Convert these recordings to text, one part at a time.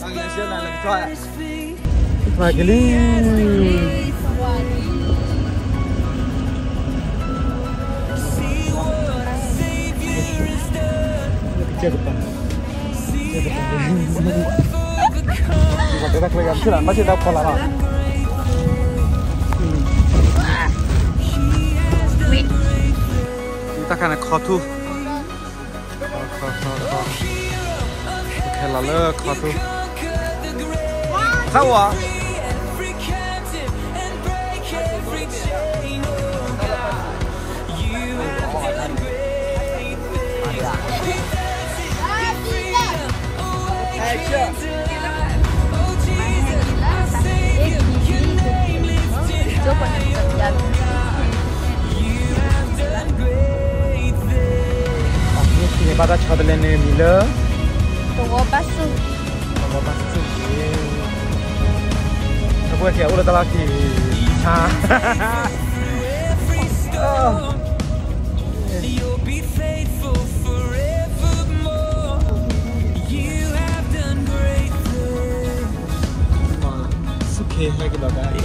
Kita kelihatan sih lah, masih tak pola lah. Kita kan khatu, oke lalu khatu. Tahu ah? Pada cakap lene mila. Tunggu basu. Tunggu basu. Aku kayak udah lagi. Suke lagi bagai.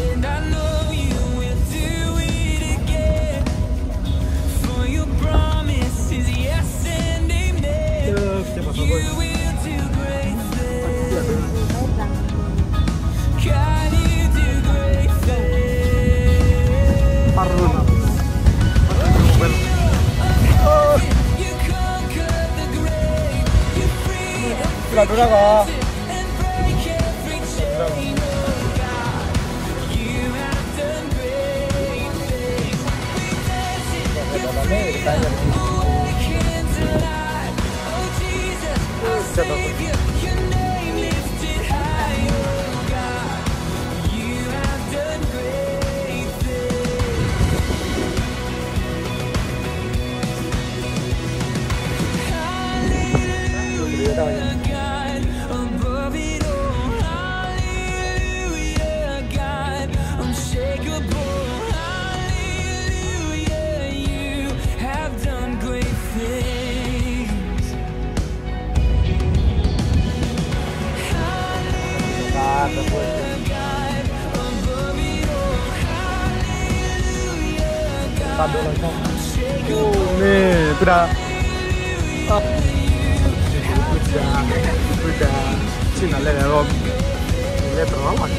Sudah dulu kok. Nih, sudah. Sudah. Sini ada rom. Ini terlalu.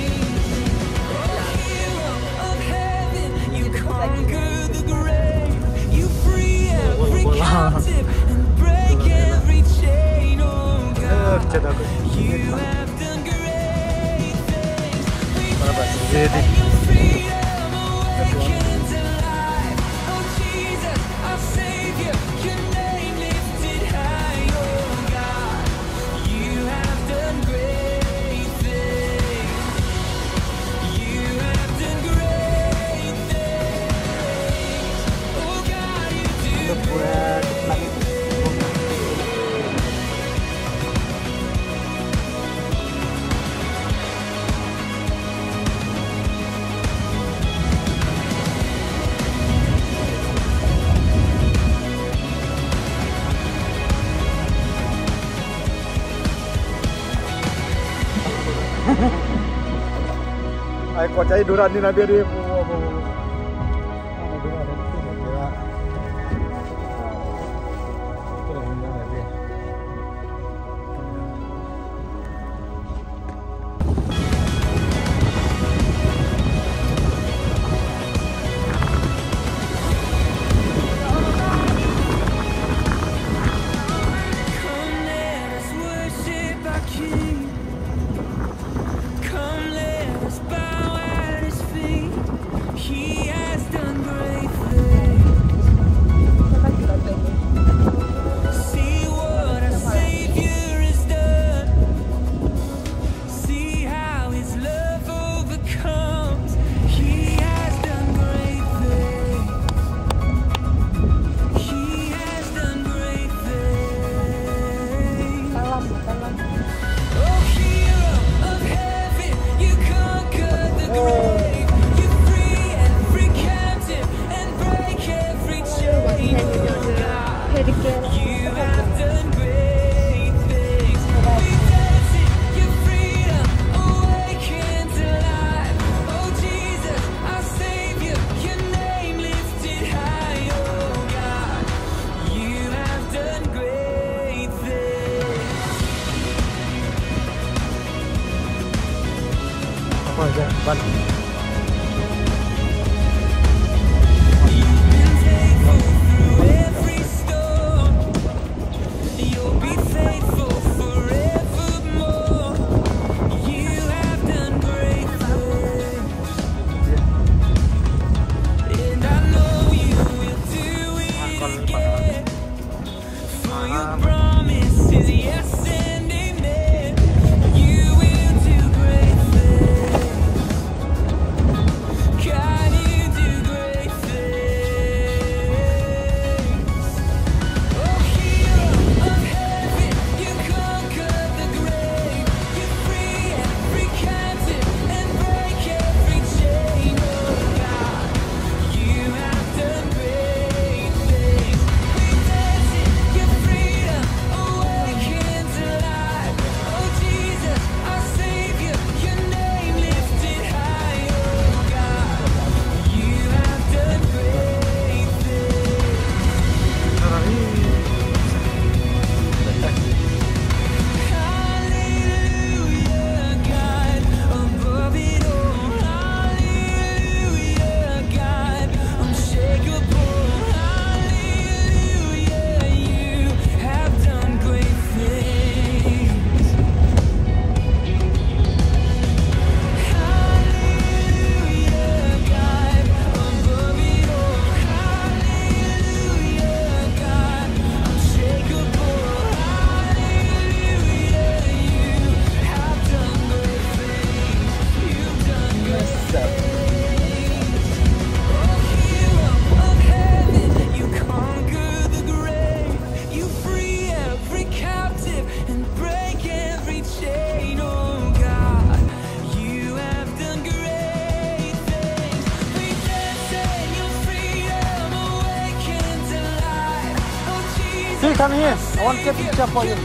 Ay, kau cari duran ni nabi dia. Thôi ra, vâng. See, come here. I want to take a picture for you.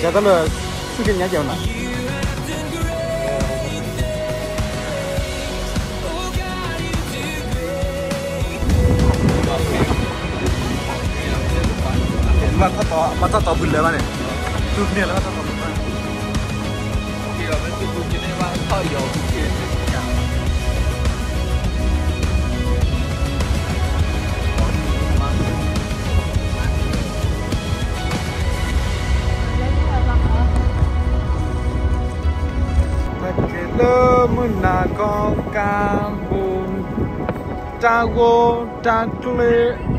Saya tahu lah, sukanya jauh nak. Mata tahu boleh mana? Tu ni lah mata tahu boleh. Kita mesti tu ni mana tahu yo. Muna con cam bùn ta go ta clear